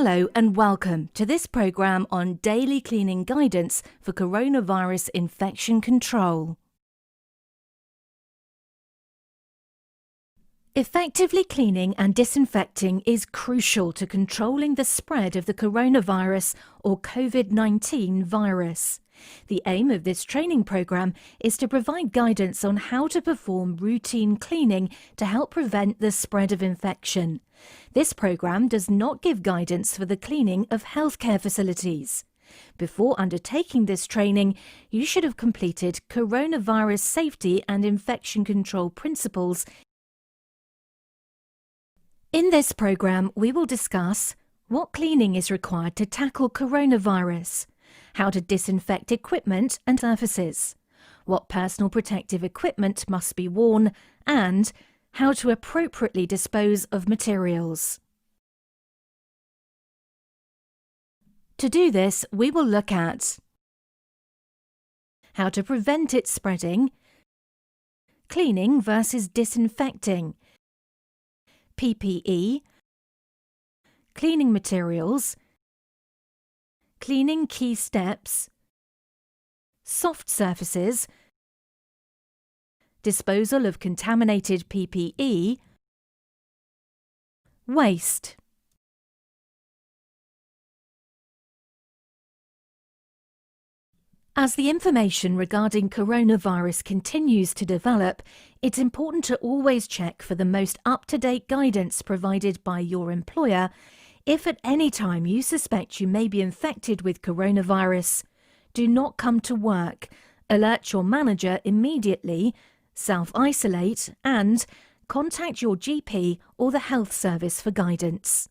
Hello and welcome to this programme on daily cleaning guidance for coronavirus infection control. Effectively cleaning and disinfecting is crucial to controlling the spread of the coronavirus or COVID-19 virus. The aim of this training programme is to provide guidance on how to perform routine cleaning to help prevent the spread of infection. This programme does not give guidance for the cleaning of healthcare facilities. Before undertaking this training, you should have completed coronavirus safety and infection control principles. In this programme, we will discuss what cleaning is required to tackle coronavirus, how to disinfect equipment and surfaces, what personal protective equipment must be worn, and how to appropriately dispose of materials. To do this, we will look at how to prevent it spreading, cleaning versus disinfecting, PPE, cleaning materials, cleaning key steps, soft surfaces, disposal of contaminated PPE, waste. As the information regarding coronavirus continues to develop, it's important to always check for the most up-to-date guidance provided by your employer. If at any time you suspect you may be infected with coronavirus, do not come to work, alert your manager immediately, self-isolate and contact your GP or the health service for guidance.